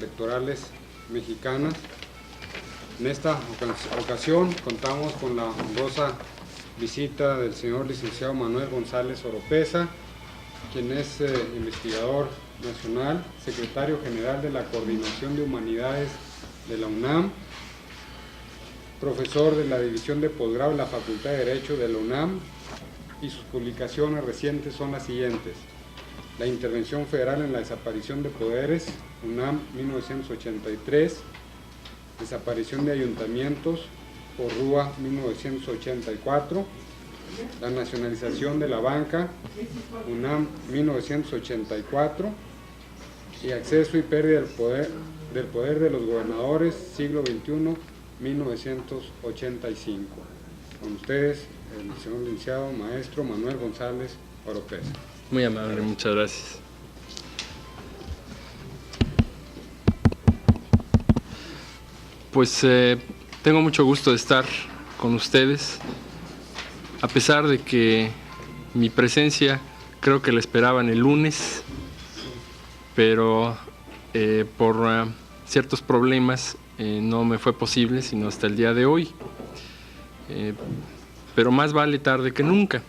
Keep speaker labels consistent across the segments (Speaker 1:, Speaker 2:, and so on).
Speaker 1: electorales mexicanas. En esta ocasión contamos con la honrosa visita del señor licenciado Manuel González Oropeza, quien es investigador nacional, secretario general de la Coordinación de Humanidades de la UNAM, profesor de la División de Posgrado de la Facultad de Derecho de la UNAM, y sus publicaciones recientes son las siguientes: La intervención federal en la desaparición de poderes, UNAM 1983, Desaparición de ayuntamientos, Porrúa 1984, La nacionalización de la banca, UNAM 1984, y Acceso y pérdida del poder de los gobernadores, siglo XXI, 1985. Con ustedes, el señor licenciado maestro Manuel González Oropeza.
Speaker 2: Muy amable, muchas gracias. Pues tengo mucho gusto de estar con ustedes, a pesar de que mi presencia creo que la esperaban el lunes, pero por ciertos problemas no me fue posible sino hasta el día de hoy, pero más vale tarde que nunca.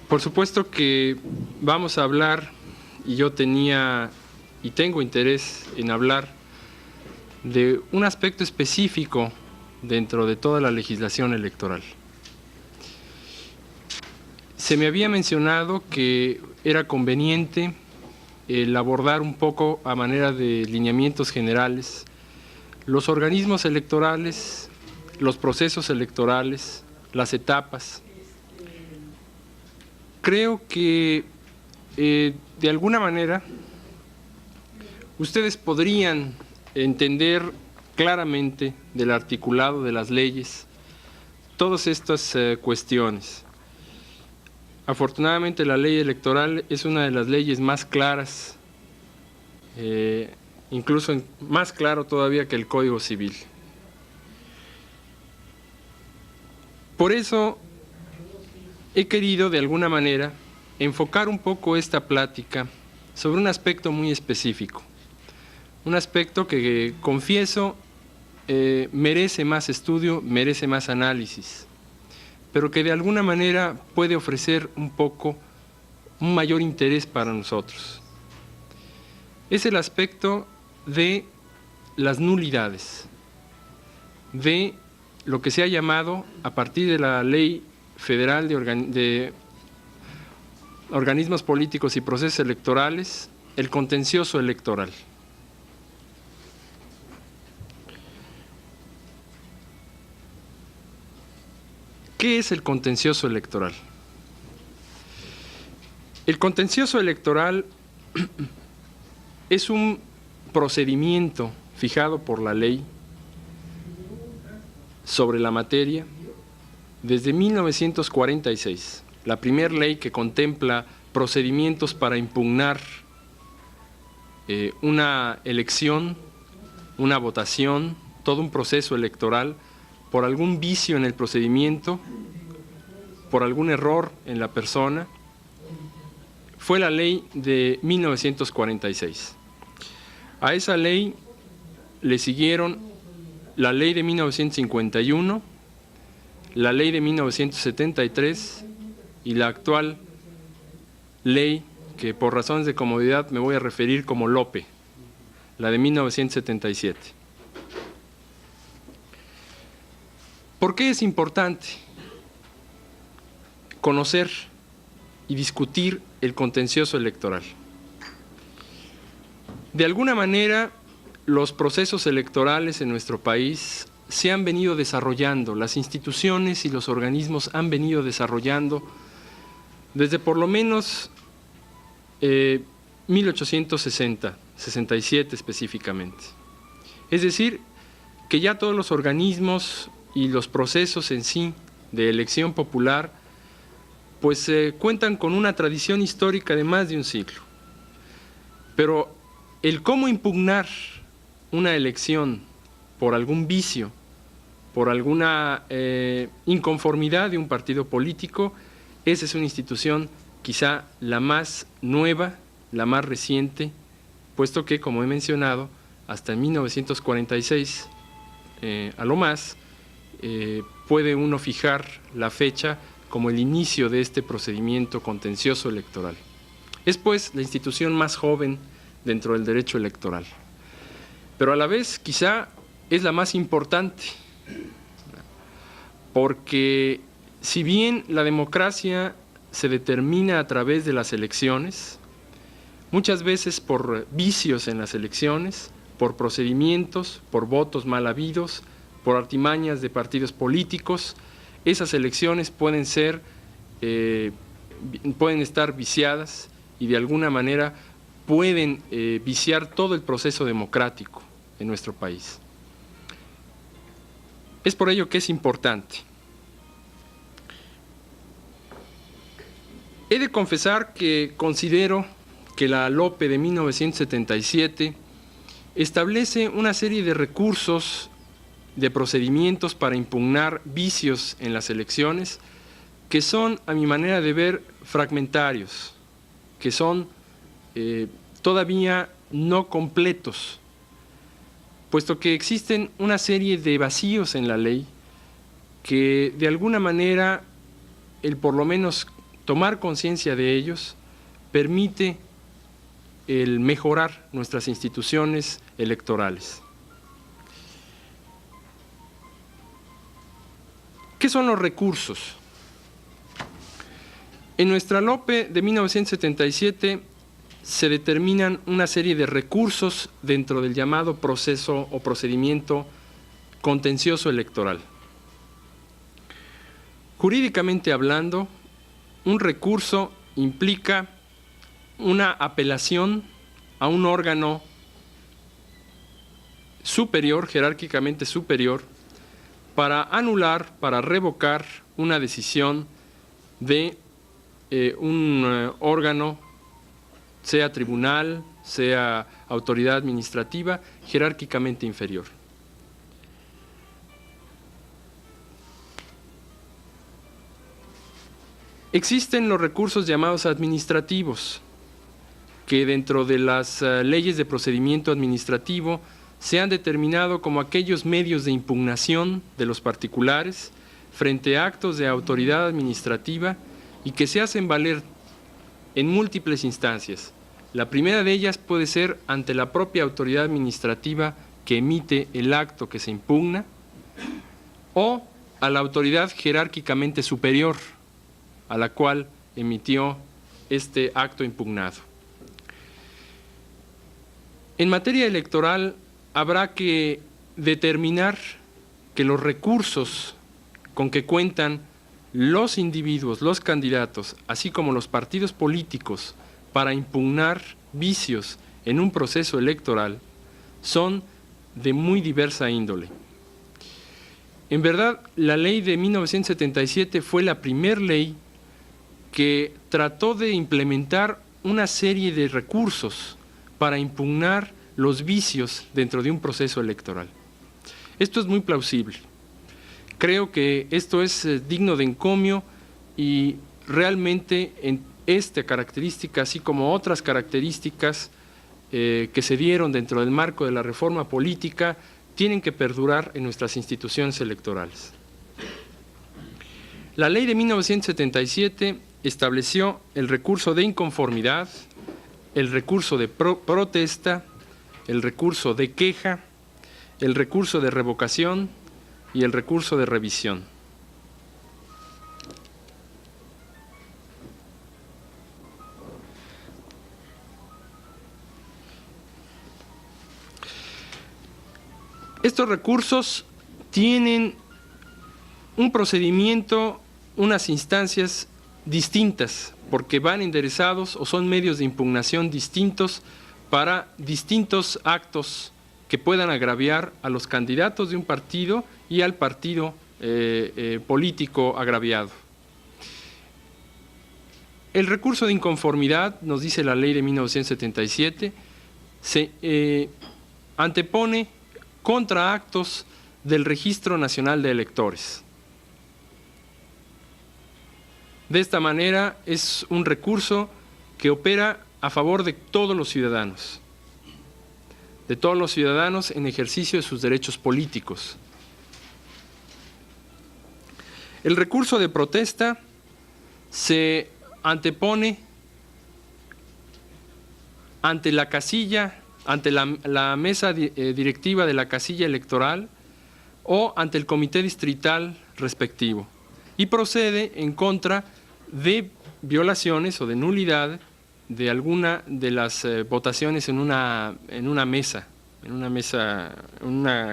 Speaker 2: Por supuesto que vamos a hablar, y yo tenía y tengo interés en hablar de un aspecto específico dentro de toda la legislación electoral. Se me había mencionado que era conveniente el abordar un poco a manera de lineamientos generales los organismos electorales, los procesos electorales, las etapas. Creo que de alguna manera ustedes podrían entender claramente del articulado de las leyes todas estas cuestiones. Afortunadamente la ley electoral es una de las leyes más claras, incluso más claro todavía que el Código Civil. Por eso he querido de alguna manera enfocar un poco esta plática sobre un aspecto muy específico, un aspecto que confieso merece más estudio, merece más análisis, pero que de alguna manera puede ofrecer un poco un mayor interés para nosotros. Es el aspecto de las nulidades, de lo que se ha llamado, a partir de la Ley Federal de Organismos Políticos y Procesos Electorales, el contencioso electoral. ¿Qué es el contencioso electoral? El contencioso electoral es un procedimiento fijado por la ley sobre la materia desde 1946, la primera ley que contempla procedimientos para impugnar una elección, una votación, todo un proceso electoral por algún vicio en el procedimiento, por algún error en la persona, fue la ley de 1946. A esa ley le siguieron la ley de 1951, la ley de 1973 y la actual ley, que por razones de comodidad me voy a referir como LOPE, la de 1977. ¿Por qué es importante conocer y discutir el contencioso electoral? De alguna manera, los procesos electorales en nuestro país se han venido desarrollando, las instituciones y los organismos han venido desarrollando desde por lo menos 1860, 67 específicamente. Es decir, que ya todos los organismos y los procesos en sí de elección popular pues cuentan con una tradición histórica de más de un siglo. Pero el cómo impugnar una elección por algún vicio, por alguna inconformidad de un partido político, esa es una institución quizá la más nueva, la más reciente puesto que, como he mencionado, hasta en 1946, a lo más, puede uno fijar la fecha como el inicio de este procedimiento contencioso electoral. Es, pues, la institución más joven dentro del derecho electoral, pero a la vez quizá es la más importante, porque si bien la democracia se determina a través de las elecciones, muchas veces por vicios en las elecciones, por procedimientos, por votos mal habidos, por artimañas de partidos políticos, esas elecciones pueden estar viciadas y de alguna manera pueden viciar todo el proceso democrático en nuestro país. Es por ello que es importante. He de confesar que considero que la LOPE de 1977 establece una serie de recursos, de procedimientos para impugnar vicios en las elecciones que son, a mi manera de ver, fragmentarios, que son todavía no completos, puesto que existen una serie de vacíos en la ley que de alguna manera el por lo menos tomar conciencia de ellos permite el mejorar nuestras instituciones electorales. ¿Qué son los recursos? En nuestra LOPE de 1977 se determinan una serie de recursos dentro del llamado proceso o procedimiento contencioso electoral. Jurídicamente hablando, un recurso implica una apelación a un órgano superior, jerárquicamente superior, para anular, para revocar una decisión de un órgano, sea tribunal, sea autoridad administrativa, jerárquicamente inferior. Existen los recursos llamados administrativos, que dentro de las leyes de procedimiento administrativo se han determinado como aquellos medios de impugnación de los particulares frente a actos de autoridad administrativa y que se hacen valer en múltiples instancias. La primera de ellas puede ser ante la propia autoridad administrativa que emite el acto que se impugna o a la autoridad jerárquicamente superior a la cual emitió este acto impugnado. En materia electoral habrá que determinar que los recursos con que cuentan los individuos, los candidatos, así como los partidos políticos para impugnar vicios en un proceso electoral son de muy diversa índole. En verdad, la ley de 1977 fue la primera ley que trató de implementar una serie de recursos para impugnar los vicios dentro de un proceso electoral. Esto es muy plausible. Creo que esto es digno de encomio y realmente en esta característica, así como otras características que se dieron dentro del marco de la reforma política, tienen que perdurar en nuestras instituciones electorales. La ley de 1977 estableció el recurso de inconformidad, el recurso de protesta, el recurso de queja, el recurso de revocación y el recurso de revisión. Estos recursos tienen un procedimiento, unas instancias distintas, porque van enderezados o son medios de impugnación distintos para distintos actos que puedan agraviar a los candidatos de un partido y al partido político agraviado. El recurso de inconformidad, nos dice la ley de 1977, se antepone contra actos del Registro Nacional de Electores. De esta manera es un recurso que opera a favor de todos los ciudadanos. de todos los ciudadanos en ejercicio de sus derechos políticos. El recurso de protesta se antepone ante la casilla, ante la mesa directiva de la casilla electoral o ante el comité distrital respectivo y procede en contra de violaciones o de nulidad de alguna de las votaciones en una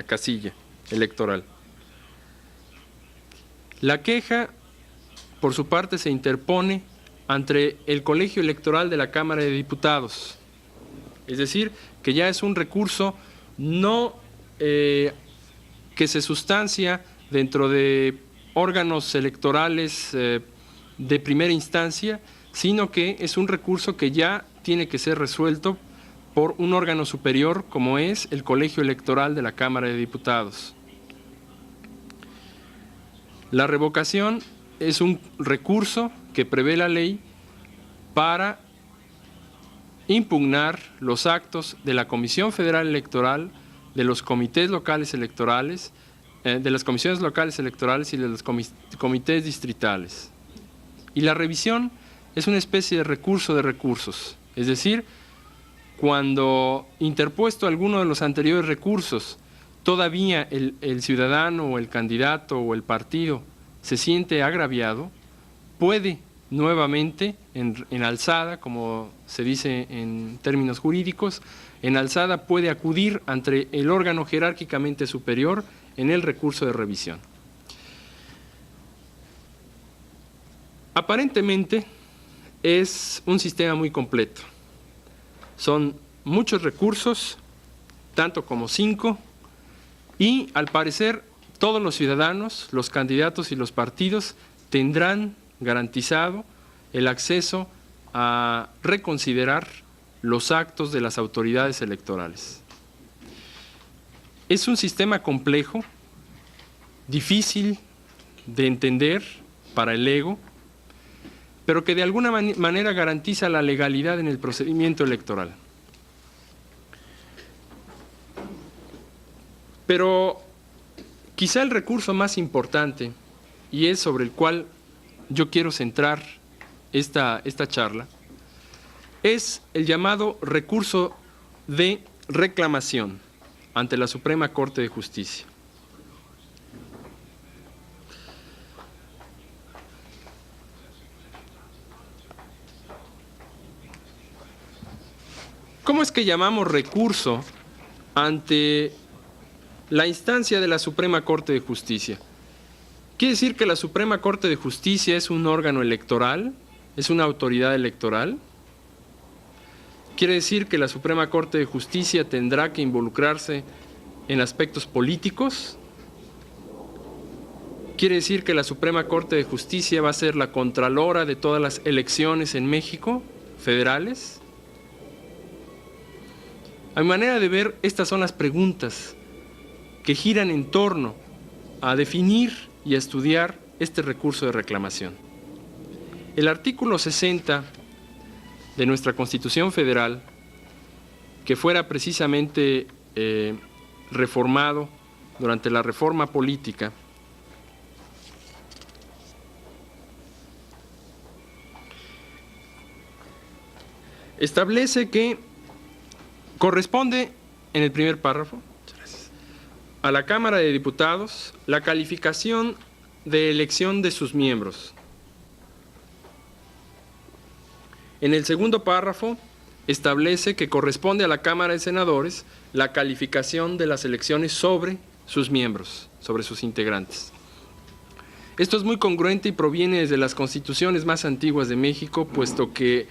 Speaker 2: casilla electoral. La queja, por su parte, se interpone ante el Colegio Electoral de la Cámara de Diputados, es decir, que ya es un recurso no que se sustancia dentro de órganos electorales de primera instancia, sino que es un recurso que ya tiene que ser resuelto por un órgano superior como es el Colegio Electoral de la Cámara de Diputados. La revocación es un recurso que prevé la ley para impugnar los actos de la Comisión Federal Electoral, de los comités locales electorales, de las comisiones locales electorales y de los comités distritales. Y la revisión es una especie de recurso de recursos, es decir, cuando interpuesto alguno de los anteriores recursos, todavía el ciudadano o el candidato o el partido se siente agraviado, puede nuevamente en alzada, como se dice en términos jurídicos, en alzada puede acudir ante el órgano jerárquicamente superior en el recurso de revisión. Aparentemente es un sistema muy completo. Son muchos recursos, tanto como 5, y al parecer todos los ciudadanos, los candidatos y los partidos tendrán garantizado el acceso a reconsiderar los actos de las autoridades electorales. Es un sistema complejo, difícil de entender para el ego, pero que de alguna manera garantiza la legalidad en el procedimiento electoral. Pero quizá el recurso más importante, y es sobre el cual yo quiero centrar esta charla, es el llamado recurso de reclamación ante la Suprema Corte de Justicia. ¿Cómo es que llamamos recurso ante la instancia de la Suprema Corte de Justicia? ¿Quiere decir que la Suprema Corte de Justicia es un órgano electoral? ¿Es una autoridad electoral? ¿Quiere decir que la Suprema Corte de Justicia tendrá que involucrarse en aspectos políticos? ¿Quiere decir que la Suprema Corte de Justicia va a ser la contralora de todas las elecciones en México, federales? A mi manera de ver, estas son las preguntas que giran en torno a definir y a estudiar este recurso de reclamación. El artículo 60 de nuestra Constitución Federal, que fuera precisamente reformado durante la reforma política, establece que corresponde, en el primer párrafo, a la Cámara de Diputados la calificación de elección de sus miembros. En el segundo párrafo establece que corresponde a la Cámara de Senadores la calificación de las elecciones sobre sus miembros, sobre sus integrantes. Esto es muy congruente y proviene desde las constituciones más antiguas de México, puesto que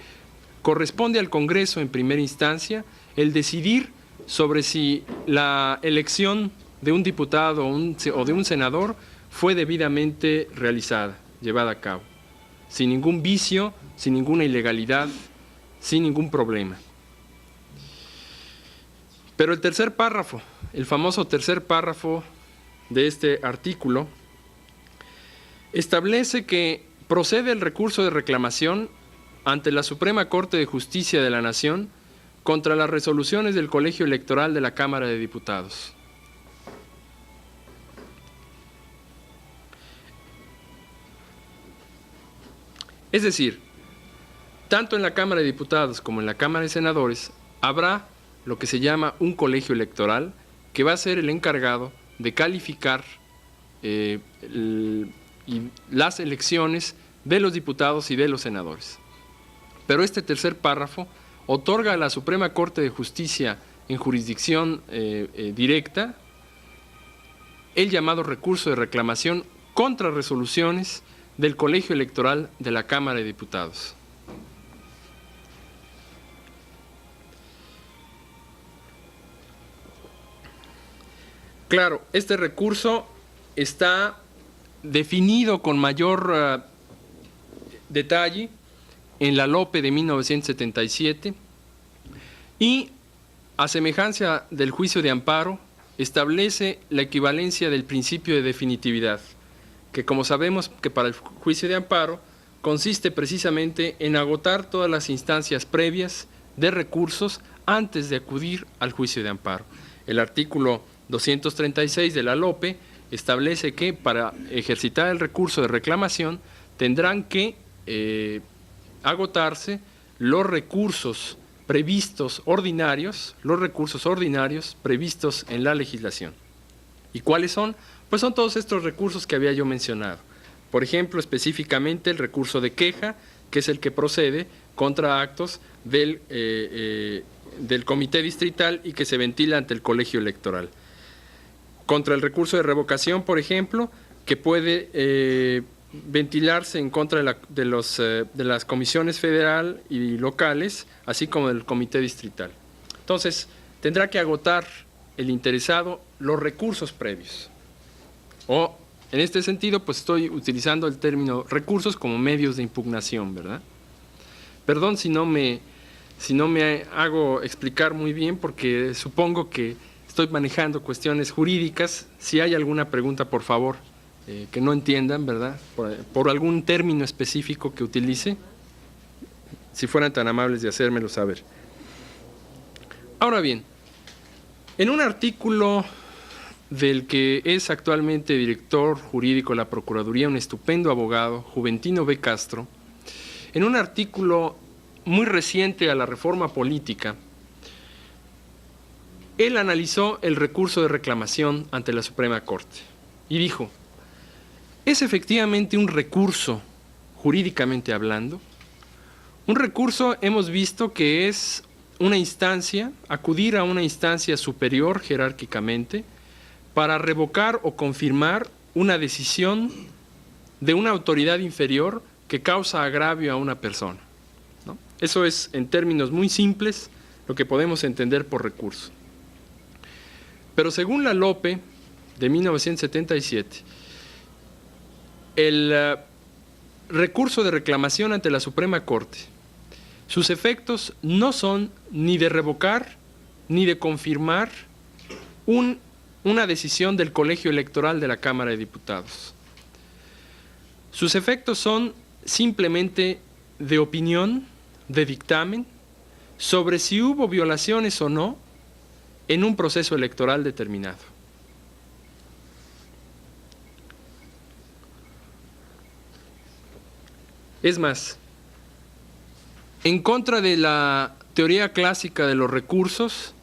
Speaker 2: corresponde al Congreso en primera instancia el decidir sobre si la elección de un diputado o de un senador fue debidamente realizada, llevada a cabo, sin ningún vicio, sin ninguna ilegalidad, sin ningún problema. Pero el tercer párrafo, el famoso tercer párrafo de este artículo, establece que procede el recurso de reclamación ante la Suprema Corte de Justicia de la Nación contra las resoluciones del Colegio Electoral de la Cámara de Diputados. Es decir, tanto en la Cámara de Diputados como en la Cámara de Senadores habrá lo que se llama un colegio electoral que va a ser el encargado de calificar las elecciones de los diputados y de los senadores. Pero este tercer párrafo otorga a la Suprema Corte de Justicia en jurisdicción directa el llamado recurso de reclamación contra resoluciones del Colegio Electoral de la Cámara de Diputados. Claro, este recurso está definido con mayor detalle en la LOPE de 1977 y, a semejanza del juicio de amparo, establece la equivalencia del principio de definitividad, que como sabemos que para el juicio de amparo consiste precisamente en agotar todas las instancias previas de recursos antes de acudir al juicio de amparo. El artículo 236 de la LOPE establece que para ejercitar el recurso de reclamación tendrán que agotarse los recursos ordinarios previstos en la legislación. ¿Y cuáles son? Pues son todos estos recursos que había yo mencionado. Por ejemplo, específicamente el recurso de queja, que es el que procede contra actos del comité distrital y que se ventila ante el colegio electoral. Contra el recurso de revocación, por ejemplo, que puede ventilarse en contra de las comisiones federal y locales, así como del comité distrital. Entonces, tendrá que agotar el interesado los recursos previos. O, en este sentido, pues estoy utilizando el término recursos como medios de impugnación, ¿verdad? Perdón si no me hago explicar muy bien, porque supongo que estoy manejando cuestiones jurídicas. Si hay alguna pregunta, por favor, que no entiendan, ¿verdad? Por algún término específico que utilice, si fueran tan amables de hacérmelo saber. Ahora bien, en un artículo del que es actualmente director jurídico de la Procuraduría, un estupendo abogado, Juventino B. Castro, en un artículo muy reciente a la reforma política, él analizó el recurso de reclamación ante la Suprema Corte y dijo: ¿es efectivamente un recurso, jurídicamente hablando? Un recurso hemos visto que es una instancia, acudir a una instancia superior jerárquicamente para revocar o confirmar una decisión de una autoridad inferior que causa agravio a una persona, ¿no? Eso es, en términos muy simples, lo que podemos entender por recurso. Pero según la LOPE de 1977, el recurso de reclamación ante la Suprema Corte, sus efectos no son ni de revocar ni de confirmar una decisión del Colegio Electoral de la Cámara de Diputados. Sus efectos son simplemente de opinión, de dictamen, sobre si hubo violaciones o no en un proceso electoral determinado. Es más, en contra de la teoría clásica de los recursos,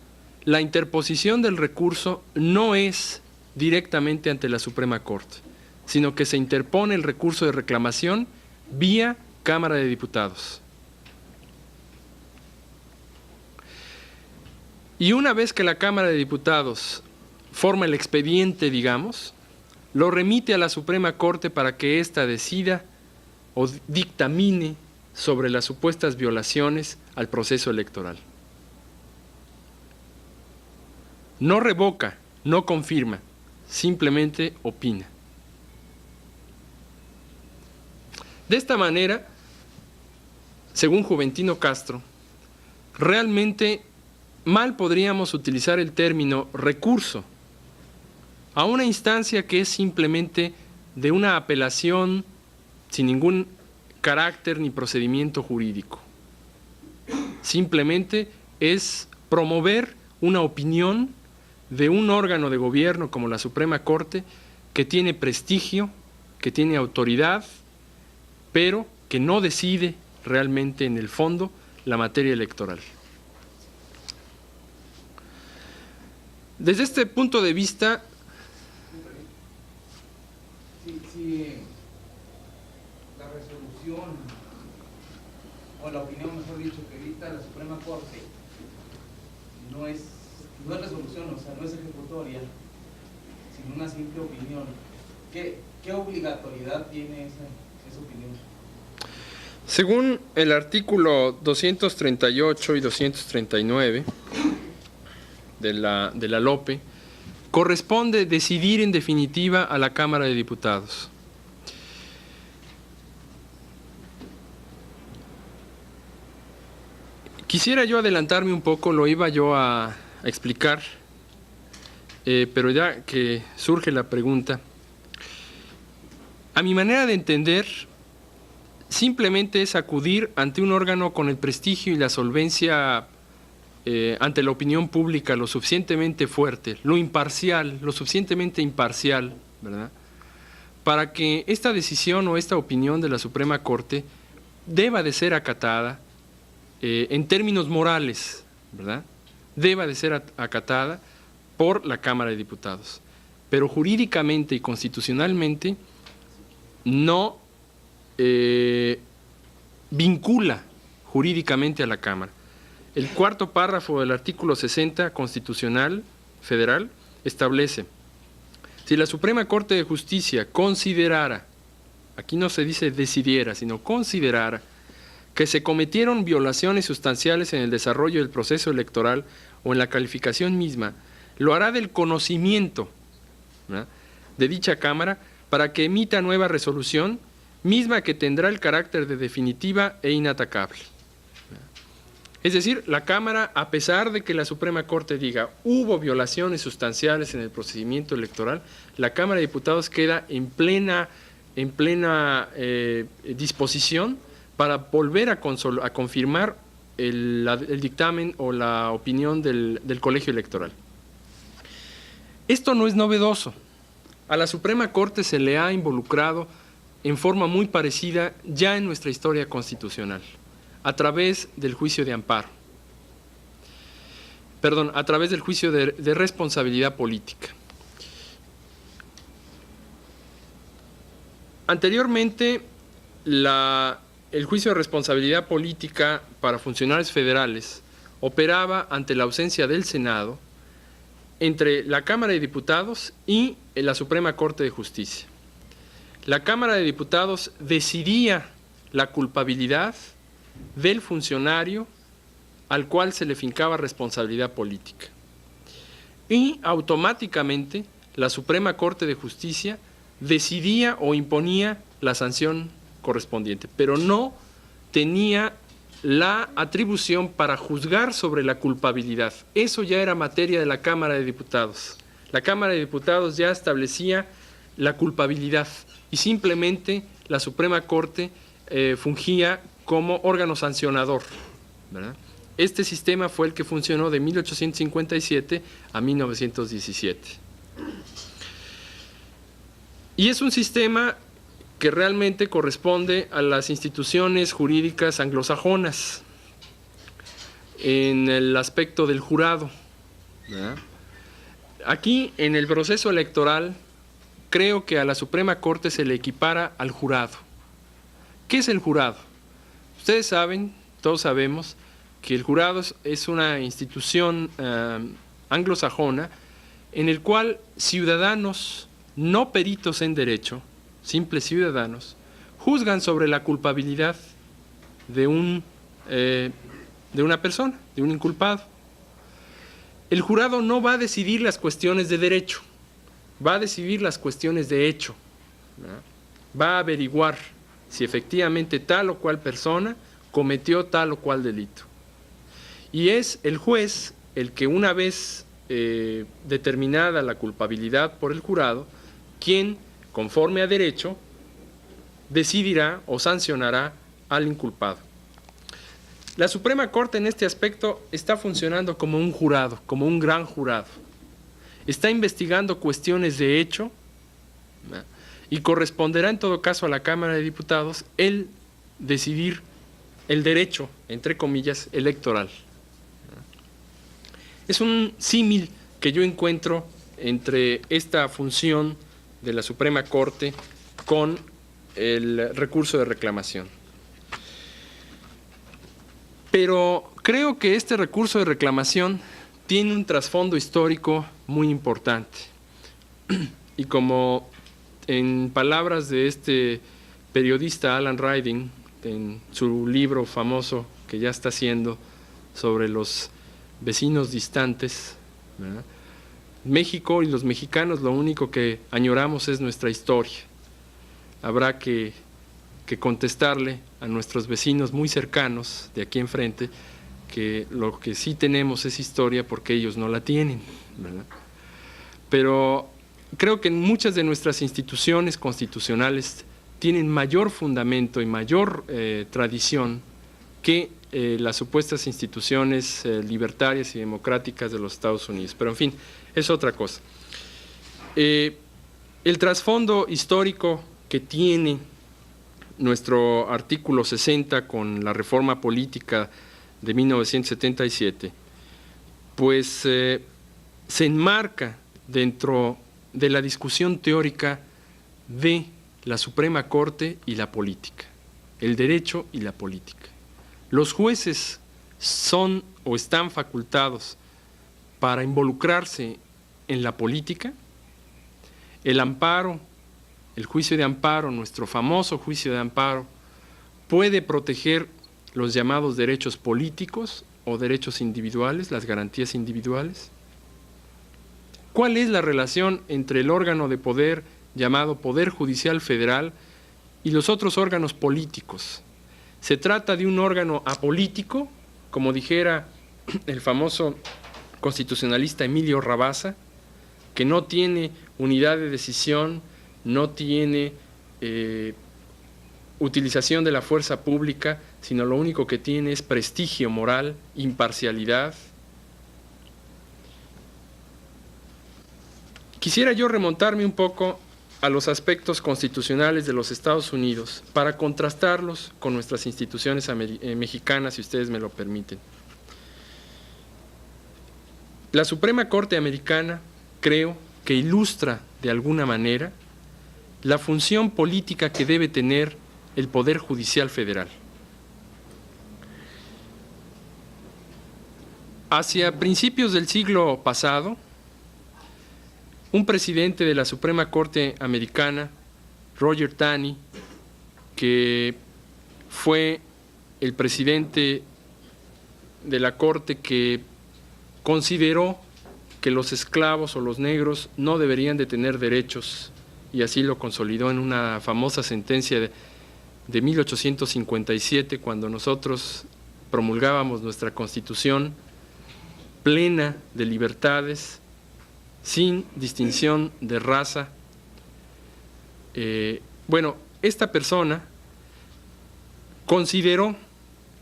Speaker 2: la interposición del recurso no es directamente ante la Suprema Corte, sino que se interpone el recurso de reclamación vía Cámara de Diputados. Y una vez que la Cámara de Diputados forma el expediente, digamos, lo remite a la Suprema Corte para que ésta decida o dictamine sobre las supuestas violaciones al proceso electoral. No revoca, no confirma, simplemente opina. De esta manera, según Juventino Castro, realmente mal podríamos utilizar el término recurso a una instancia que es simplemente de una apelación sin ningún carácter ni procedimiento jurídico. Simplemente es promover una opinión de un órgano de gobierno como la Suprema Corte, que tiene prestigio, que tiene autoridad, pero que no decide realmente en el fondo la materia electoral. Desde este punto de vista,
Speaker 3: si la resolución, o la opinión, mejor dicho, que dicta la Suprema Corte no es resolución, o sea, no es ejecutoria, sino una simple opinión, ¿qué obligatoriedad tiene esa opinión?
Speaker 2: Según el artículo 238 y 239 de la LOPE, corresponde decidir en definitiva a la Cámara de Diputados. Quisiera yo adelantarme un poco, lo iba yo a explicar, pero ya que surge la pregunta, a mi manera de entender, simplemente es acudir ante un órgano con el prestigio y la solvencia ante la opinión pública lo suficientemente fuerte, lo imparcial, lo suficientemente imparcial, ¿verdad?, para que esta decisión o esta opinión de la Suprema Corte deba de ser acatada en términos morales, ¿verdad?, deba de ser acatada por la Cámara de Diputados. Pero jurídicamente y constitucionalmente no vincula jurídicamente a la Cámara. El cuarto párrafo del artículo 60 constitucional federal establece: si la Suprema Corte de Justicia considerara, aquí no se dice decidiera, sino considerara, que se cometieron violaciones sustanciales en el desarrollo del proceso electoral o en la calificación misma, lo hará del conocimiento, ¿verdad?, de dicha Cámara, para que emita nueva resolución, misma que tendrá el carácter de definitiva e inatacable. Es decir, la Cámara, a pesar de que la Suprema Corte diga hubo violaciones sustanciales en el procedimiento electoral, la Cámara de Diputados queda en plena disposición para volver a confirmar el dictamen o la opinión del Colegio Electoral. Esto no es novedoso. A la Suprema Corte se le ha involucrado en forma muy parecida ya en nuestra historia constitucional, a través del juicio de amparo. Perdón, a través del juicio de responsabilidad política. Anteriormente, el juicio de responsabilidad política para funcionarios federales operaba ante la ausencia del Senado entre la Cámara de Diputados y la Suprema Corte de Justicia. La Cámara de Diputados decidía la culpabilidad del funcionario al cual se le fincaba responsabilidad política. Y automáticamente la Suprema Corte de Justicia decidía o imponía la sanción correspondiente, pero no tenía la atribución para juzgar sobre la culpabilidad. Eso ya era materia de la Cámara de Diputados. La Cámara de Diputados ya establecía la culpabilidad y simplemente la Suprema Corte fungía como órgano sancionador, ¿verdad? Este sistema fue el que funcionó de 1857 a 1917. Y es un sistema que realmente corresponde a las instituciones jurídicas anglosajonas en el aspecto del jurado, ¿verdad? Aquí, en el proceso electoral, creo que a la Suprema Corte se le equipara al jurado. ¿Qué es el jurado? Ustedes saben, todos sabemos, que el jurado es una institución anglosajona en el cual ciudadanos no peritos en derecho, simples ciudadanos, juzgan sobre la culpabilidad de una persona, de un inculpado. El jurado no va a decidir las cuestiones de derecho, va a decidir las cuestiones de hecho, ¿verdad? Va a averiguar si efectivamente tal o cual persona cometió tal o cual delito. Y es el juez el que, una vez determinada la culpabilidad por el jurado, quien, conforme a derecho, decidirá o sancionará al inculpado. La Suprema Corte en este aspecto está funcionando como un jurado, como un gran jurado. Está investigando cuestiones de hecho, ¿no?, y corresponderá en todo caso a la Cámara de Diputados el decidir el derecho, entre comillas, electoral. Es un símil que yo encuentro entre esta función de la Suprema Corte con el recurso de reclamación. Pero creo que este recurso de reclamación tiene un trasfondo histórico muy importante. Y como en palabras de este periodista Alan Riding, en su libro famoso que ya está haciendo sobre los vecinos distantes, ¿verdad?, México y los mexicanos lo único que añoramos es nuestra historia. Habrá que contestarle a nuestros vecinos muy cercanos de aquí enfrente que lo que sí tenemos es historia porque ellos no la tienen, ¿verdad? Pero creo que muchas de nuestras instituciones constitucionales tienen mayor fundamento y mayor tradición que las supuestas instituciones libertarias y democráticas de los Estados Unidos. Pero en fin, es otra cosa. El trasfondo histórico que tiene nuestro artículo 60 con la reforma política de 1977, pues se enmarca dentro de la discusión teórica de la Suprema Corte y la política, el derecho y la política. Los jueces son o están facultados para involucrarse en la política. El amparo, el juicio de amparo, nuestro famoso juicio de amparo, puede proteger los llamados derechos políticos o derechos individuales, las garantías individuales. ¿Cuál es la relación entre el órgano de poder llamado Poder Judicial Federal y los otros órganos políticos? ¿Se trata de un órgano apolítico, como dijera el famoso constitucionalista Emilio Rabasa, que no tiene unidad de decisión, no tiene utilización de la fuerza pública, sino lo único que tiene es prestigio moral, imparcialidad? Quisiera yo remontarme un poco a los aspectos constitucionales de los Estados Unidos para contrastarlos con nuestras instituciones mexicanas, si ustedes me lo permiten. La Suprema Corte americana creo que ilustra de alguna manera la función política que debe tener el Poder Judicial Federal. Hacia principios del siglo pasado, un presidente de la Suprema Corte americana, Roger Taney, que fue el presidente de la Corte que consideró que los esclavos o los negros no deberían de tener derechos, y así lo consolidó en una famosa sentencia de 1857, cuando nosotros promulgábamos nuestra Constitución plena de libertades, sin distinción de raza. Bueno, esta persona consideró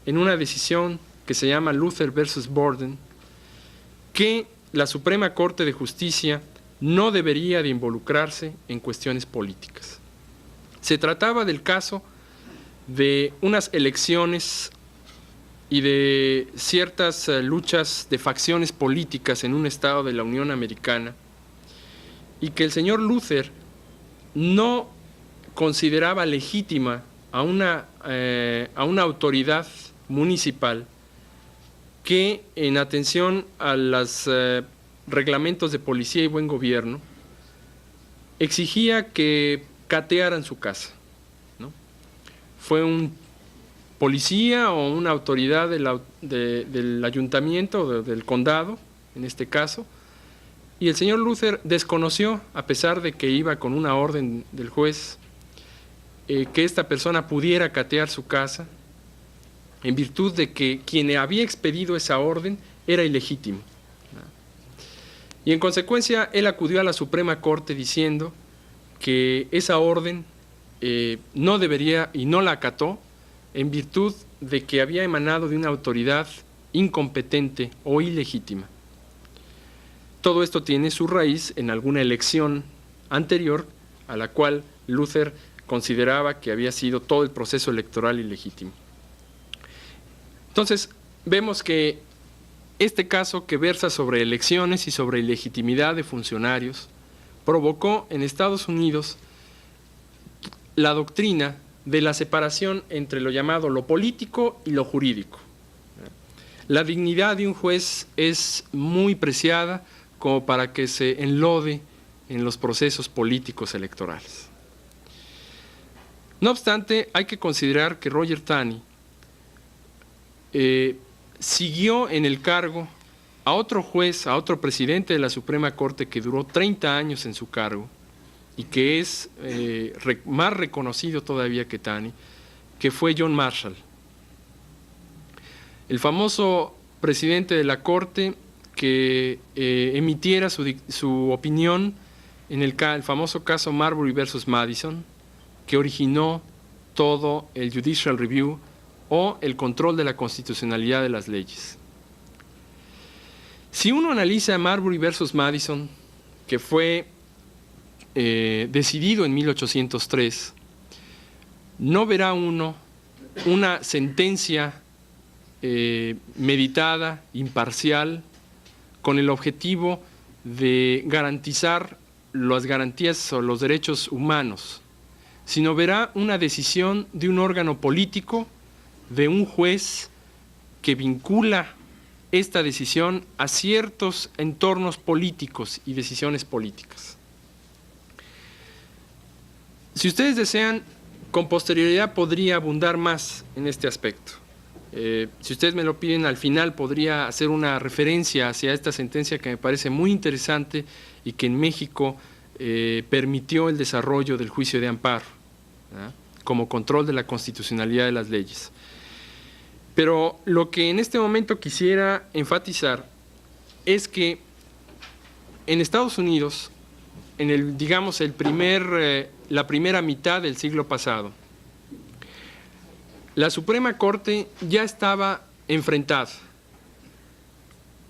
Speaker 2: en una decisión que se llama Luther versus Borden que la Suprema Corte de Justicia no debería de involucrarse en cuestiones políticas. Se trataba del caso de unas elecciones y de ciertas luchas de facciones políticas en un estado de la Unión Americana, y que el señor Luther no consideraba legítima a una autoridad municipal que, en atención a los reglamentos de policía y buen gobierno, exigía que catearan su casa, ¿no? Fue un policía o una autoridad del ayuntamiento o del condado, en este caso, y el señor Luther desconoció, a pesar de que iba con una orden del juez, que esta persona pudiera catear su casa, en virtud de que quien había expedido esa orden era ilegítimo. Y en consecuencia, él acudió a la Suprema Corte diciendo que esa orden no debería, y no la acató, en virtud de que había emanado de una autoridad incompetente o ilegítima. Todo esto tiene su raíz en alguna elección anterior a la cual Luther consideraba que había sido todo el proceso electoral ilegítimo. Entonces, vemos que este caso, que versa sobre elecciones y sobre ilegitimidad de funcionarios, provocó en Estados Unidos la doctrina de la separación entre lo llamado lo político y lo jurídico. La dignidad de un juez es muy preciada como para que se enlode en los procesos políticos electorales. No obstante, hay que considerar que Roger Taney siguió en el cargo a otro juez, a otro presidente de la Suprema Corte que duró 30 años en su cargo y que es más reconocido todavía que Taney, que fue John Marshall. El famoso presidente de la Corte que emitiera su opinión en el famoso caso Marbury versus Madison, que originó todo el Judicial Review o el control de la constitucionalidad de las leyes. Si uno analiza Marbury versus Madison, que fue decidido en 1803, no verá uno una sentencia meditada, imparcial, con el objetivo de garantizar las garantías o los derechos humanos, sino verá una decisión de un órgano político, de un juez que vincula esta decisión a ciertos entornos políticos y decisiones políticas. Si ustedes desean, con posterioridad podría abundar más en este aspecto. Si ustedes me lo piden, al final podría hacer una referencia hacia esta sentencia que me parece muy interesante y que en México permitió el desarrollo del juicio de amparo, ¿verdad?, como control de la constitucionalidad de las leyes. Pero lo que en este momento quisiera enfatizar es que en Estados Unidos, en la primera mitad del siglo pasado, la Suprema Corte ya estaba enfrentada.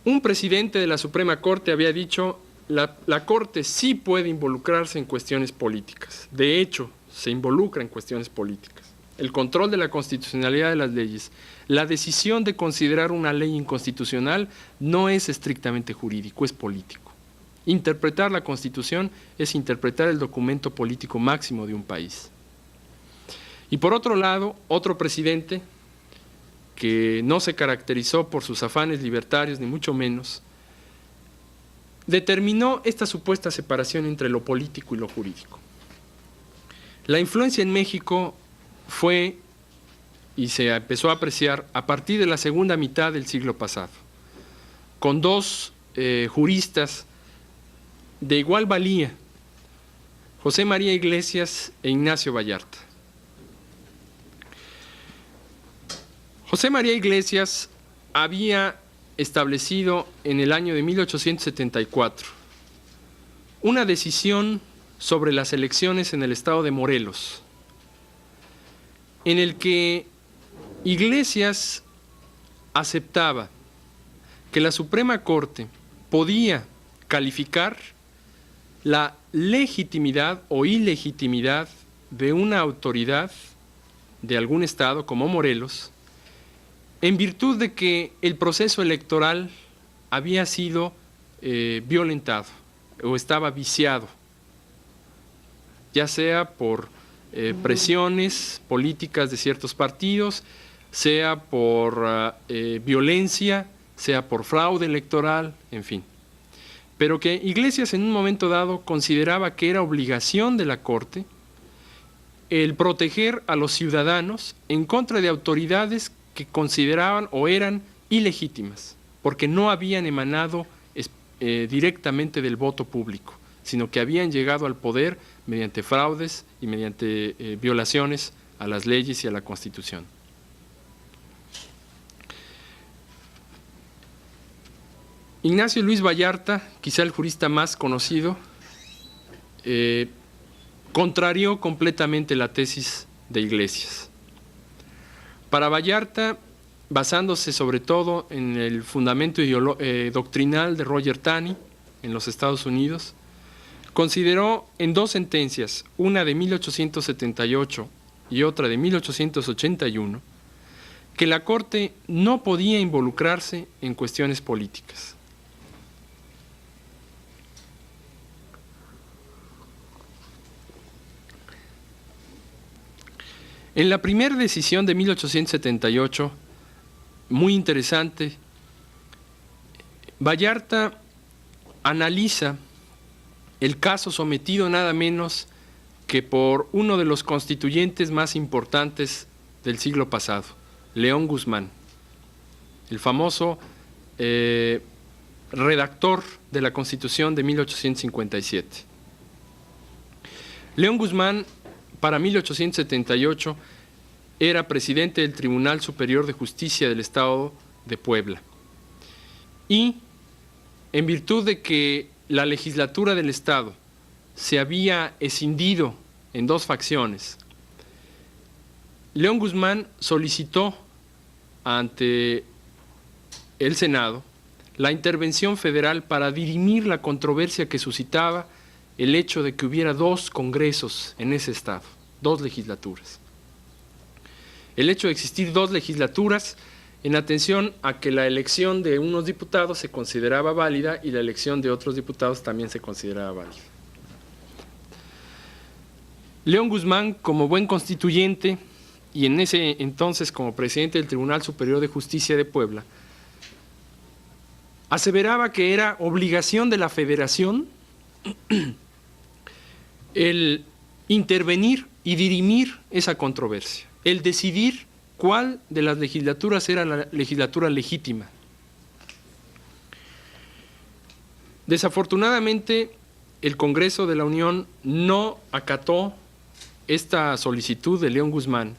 Speaker 2: Un presidente de la Suprema Corte había dicho: la Corte sí puede involucrarse en cuestiones políticas. De hecho, se involucra en cuestiones políticas. El control de la constitucionalidad de las leyes, la decisión de considerar una ley inconstitucional no es estrictamente jurídico, es político. Interpretar la Constitución es interpretar el documento político máximo de un país. Y por otro lado, otro presidente que no se caracterizó por sus afanes libertarios, ni mucho menos, determinó esta supuesta separación entre lo político y lo jurídico. La influencia en México fue y se empezó a apreciar a partir de la segunda mitad del siglo pasado, con dos juristas de igual valía, José María Iglesias e Ignacio Vallarta. José María Iglesias había establecido en el año de 1874 una decisión sobre las elecciones en el estado de Morelos, en el que Iglesias aceptaba que la Suprema Corte podía calificar la legitimidad o ilegitimidad de una autoridad de algún estado como Morelos, en virtud de que el proceso electoral había sido violentado o estaba viciado, ya sea por presiones políticas de ciertos partidos, sea por violencia, sea por fraude electoral, en fin. Pero que Iglesias en un momento dado consideraba que era obligación de la Corte el proteger a los ciudadanos en contra de autoridades que consideraban o eran ilegítimas, porque no habían emanado directamente del voto público, sino que habían llegado al poder mediante fraudes y mediante violaciones a las leyes y a la Constitución. Ignacio Luis Vallarta, quizá el jurista más conocido, contrarió completamente la tesis de Iglesias. Para Vallarta, basándose sobre todo en el fundamento doctrinal de Roger Taney en los Estados Unidos, consideró en dos sentencias, una de 1878 y otra de 1881, que la Corte no podía involucrarse en cuestiones políticas. En la primera decisión de 1878, muy interesante, Vallarta analiza el caso sometido nada menos que por uno de los constituyentes más importantes del siglo pasado, León Guzmán, el famoso redactor de la Constitución de 1857. León Guzmán, para 1878, era presidente del Tribunal Superior de Justicia del Estado de Puebla. Y, en virtud de que la legislatura del Estado se había escindido en dos facciones, León Guzmán solicitó ante el Senado la intervención federal para dirimir la controversia que suscitaba el hecho de que hubiera dos congresos en ese estado, dos legislaturas. El hecho de existir dos legislaturas en atención a que la elección de unos diputados se consideraba válida y la elección de otros diputados también se consideraba válida. León Guzmán, como buen constituyente y en ese entonces como presidente del Tribunal Superior de Justicia de Puebla, aseveraba que era obligación de la Federación el intervenir y dirimir esa controversia, el decidir cuál de las legislaturas era la legislatura legítima. Desafortunadamente, el Congreso de la Unión no acató esta solicitud de León Guzmán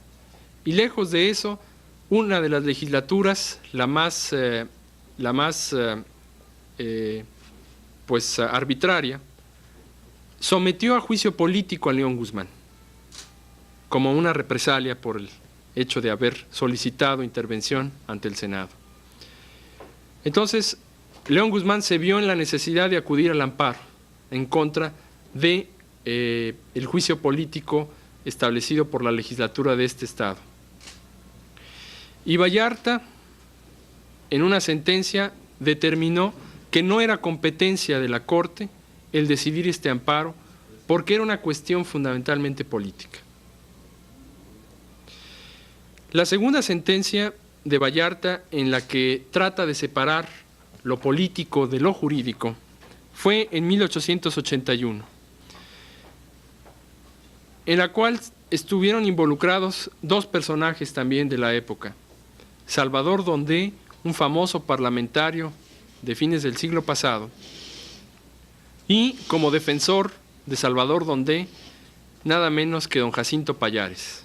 Speaker 2: y lejos de eso, una de las legislaturas, la más arbitraria, sometió a juicio político a León Guzmán como una represalia por el hecho de haber solicitado intervención ante el Senado. Entonces, León Guzmán se vio en la necesidad de acudir al amparo en contra de el juicio político establecido por la legislatura de este estado. Y Vallarta, en una sentencia, determinó que no era competencia de la Corte el decidir este amparo porque era una cuestión fundamentalmente política. La segunda sentencia de Vallarta, en la que trata de separar lo político de lo jurídico, fue en 1881, en la cual estuvieron involucrados dos personajes también de la época, Salvador Dondé, un famoso parlamentario de fines del siglo pasado, y como defensor de Salvador Dondé, nada menos que don Jacinto Pallares.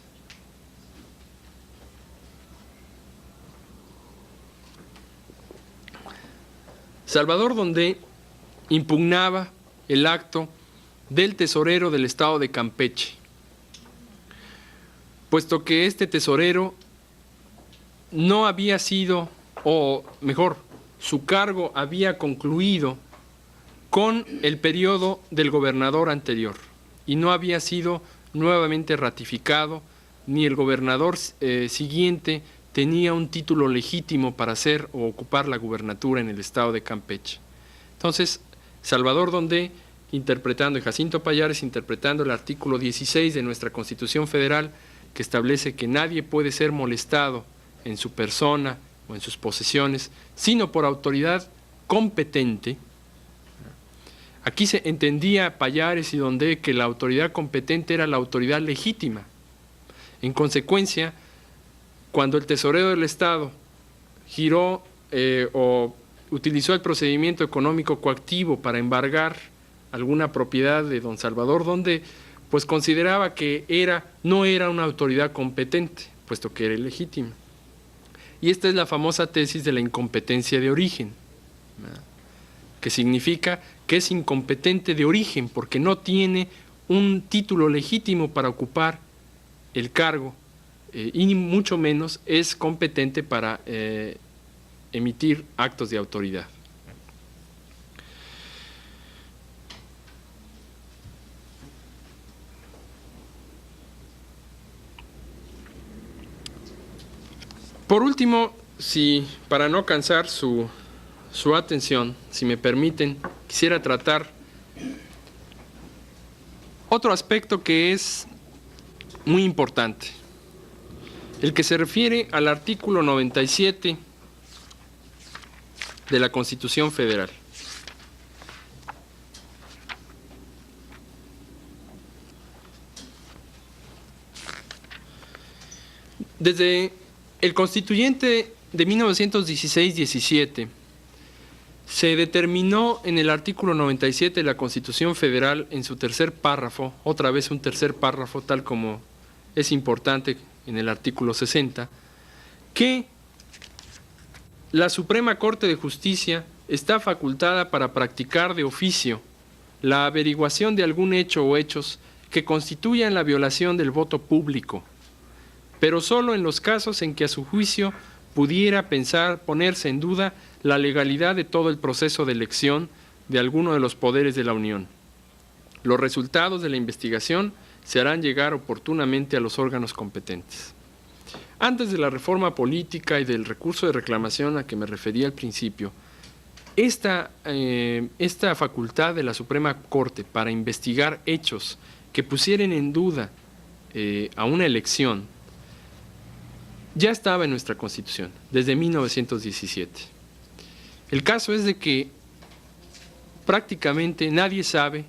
Speaker 2: Salvador Dondé impugnaba el acto del tesorero del estado de Campeche, puesto que este tesorero no había sido, o mejor, su cargo había concluido con el periodo del gobernador anterior y no había sido nuevamente ratificado, ni el gobernador siguiente tenía un título legítimo para hacer o ocupar la gubernatura en el estado de Campeche. Entonces, Salvador Dondé, interpretando, y Jacinto Pallares, interpretando el artículo 16 de nuestra Constitución Federal, que establece que nadie puede ser molestado en su persona o en sus posesiones, sino por autoridad competente. Aquí se entendía Pallares y Dondé que la autoridad competente era la autoridad legítima. En consecuencia, cuando el tesorero del Estado giró o utilizó el procedimiento económico coactivo para embargar alguna propiedad de don Salvador Dondé, pues consideraba que no era una autoridad competente, puesto que era ilegítima. Y esta es la famosa tesis de la incompetencia de origen, ¿verdad?, que significa que es incompetente de origen porque no tiene un título legítimo para ocupar el cargo y ni mucho menos es competente para emitir actos de autoridad. Por último, para no cansar su atención, si me permiten, quisiera tratar otro aspecto que es muy importante, el que se refiere al artículo 97 de la Constitución Federal. Desde el constituyente de 1916-17 se determinó en el artículo 97 de la Constitución Federal, en su tercer párrafo, otra vez un tercer párrafo, tal como es importante en el artículo 60, que la Suprema Corte de Justicia está facultada para practicar de oficio la averiguación de algún hecho o hechos que constituyan la violación del voto público, pero solo en los casos en que a su juicio pudiera ponerse en duda la legalidad de todo el proceso de elección de alguno de los poderes de la Unión. Los resultados de la investigación se harán llegar oportunamente a los órganos competentes. Antes de la reforma política y del recurso de reclamación a que me refería al principio, esta facultad de la Suprema Corte para investigar hechos que pusieran en duda a una elección ya estaba en nuestra Constitución desde 1917. El caso es de que prácticamente nadie sabe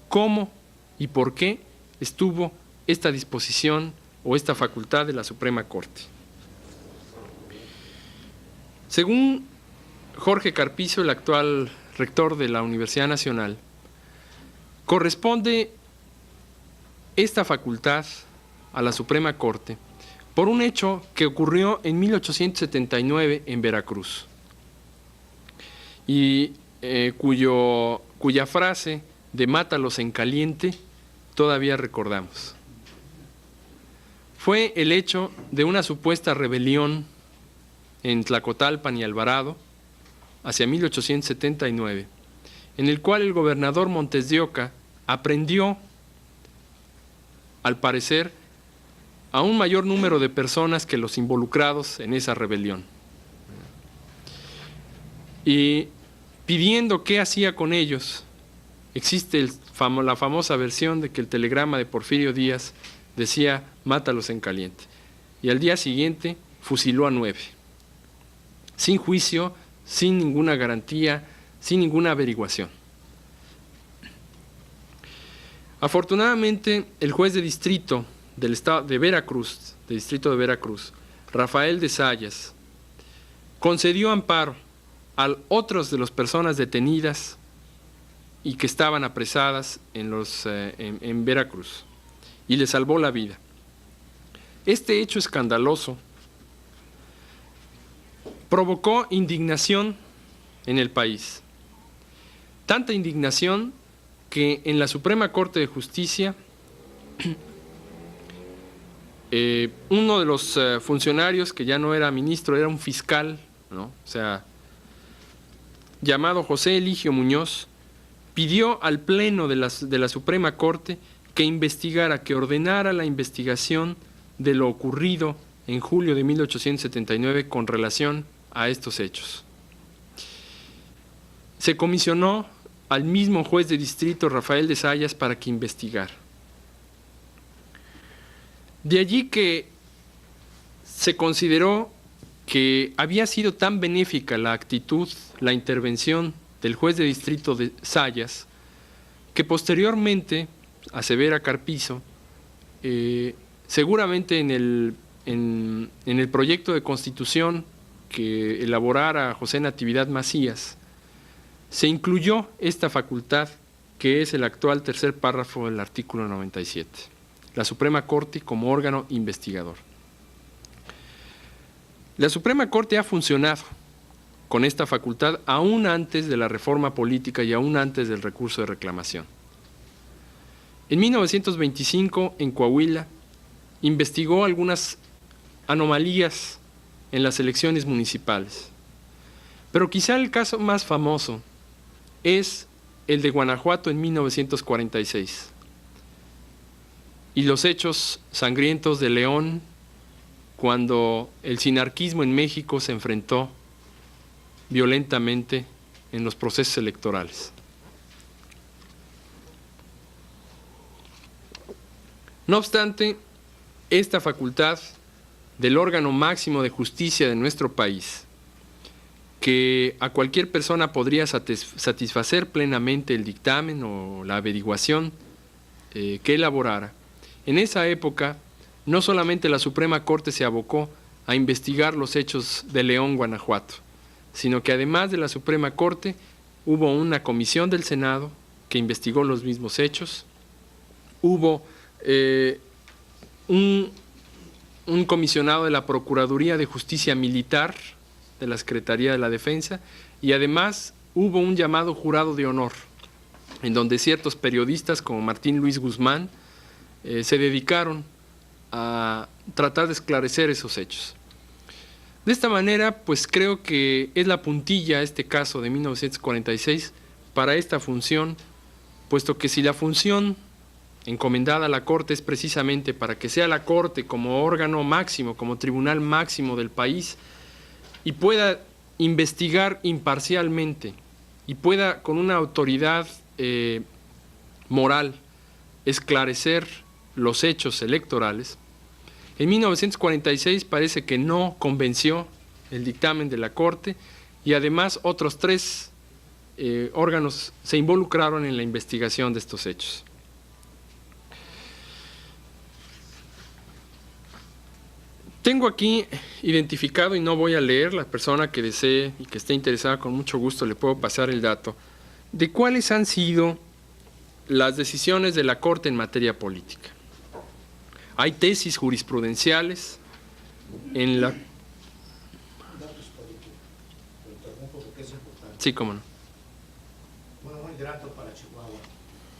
Speaker 2: cómo y por qué estuvo esta disposición o esta facultad de la Suprema Corte. Según Jorge Carpizo, el actual rector de la Universidad Nacional, corresponde esta facultad a la Suprema Corte por un hecho que ocurrió en 1879 en Veracruz y cuya frase de "mátalos en caliente" todavía recordamos. Fue el hecho de una supuesta rebelión en Tlacotalpan y Alvarado hacia 1879, en el cual el gobernador Montes de Oca aprendió, al parecer, a un mayor número de personas que los involucrados en esa rebelión, y pidiendo qué hacía con ellos. Existe la famosa versión de que el telegrama de Porfirio Díaz decía "mátalos en caliente", y al día siguiente fusiló a 9, sin juicio, sin ninguna garantía, sin ninguna averiguación. Afortunadamente, el juez de distrito del estado de Veracruz, del distrito de Veracruz, Rafael de Zayas, concedió amparo a otros de las personas detenidas y que estaban apresadas en Veracruz, y le salvó la vida. Este hecho escandaloso provocó indignación en el país, tanta indignación que en la Suprema Corte de Justicia uno de los funcionarios, que ya no era ministro, era un fiscal, ¿no? O sea, llamado José Eligio Muñoz, pidió al Pleno de la Suprema Corte que investigara, que ordenara la investigación de lo ocurrido en julio de 1879 con relación a estos hechos. Se comisionó al mismo juez de distrito, Rafael de Zayas, para que investigara. De allí que se consideró que había sido tan benéfica la actitud, la intervención del juez de distrito de Zayas, que posteriormente, asevera Carpizo, seguramente en el proyecto de constitución que elaborara José Natividad Macías, se incluyó esta facultad, que es el actual tercer párrafo del artículo 97, la Suprema Corte como órgano investigador. La Suprema Corte ha funcionado con esta facultad aún antes de la reforma política y aún antes del recurso de reclamación. En 1925, en Coahuila, investigó algunas anomalías en las elecciones municipales. Pero quizá el caso más famoso es el de Guanajuato en 1946 y los hechos sangrientos de León, cuando el sinarquismo en México se enfrentó violentamente en los procesos electorales. No obstante, esta facultad del órgano máximo de justicia de nuestro país, que a cualquier persona podría satisfacer plenamente el dictamen o la averiguación que elaborara, en esa época no solamente la Suprema Corte se abocó a investigar los hechos de León, Guanajuato, sino que además de la Suprema Corte hubo una comisión del Senado que investigó los mismos hechos, hubo un comisionado de la Procuraduría de Justicia Militar de la Secretaría de la Defensa, y además hubo un llamado jurado de honor, en donde ciertos periodistas como Martín Luis Guzmán se dedicaron a tratar de esclarecer esos hechos. De esta manera, pues creo que es la puntilla este caso de 1946 para esta función, puesto que si la función encomendada a la Corte es precisamente para que sea la Corte como órgano máximo, como tribunal máximo del país, y pueda investigar imparcialmente, y pueda con una autoridad moral esclarecer los hechos electorales, en 1946 parece que no convenció el dictamen de la Corte, y además otros 3 órganos se involucraron en la investigación de estos hechos. Tengo aquí identificado, y no voy a leer, la persona que desee y que esté interesada con mucho gusto le puedo pasar el dato, de cuáles han sido las decisiones de la Corte en materia política. Hay tesis jurisprudenciales en la... Sí, cómo no.
Speaker 4: Bueno, muy grato para Chihuahua.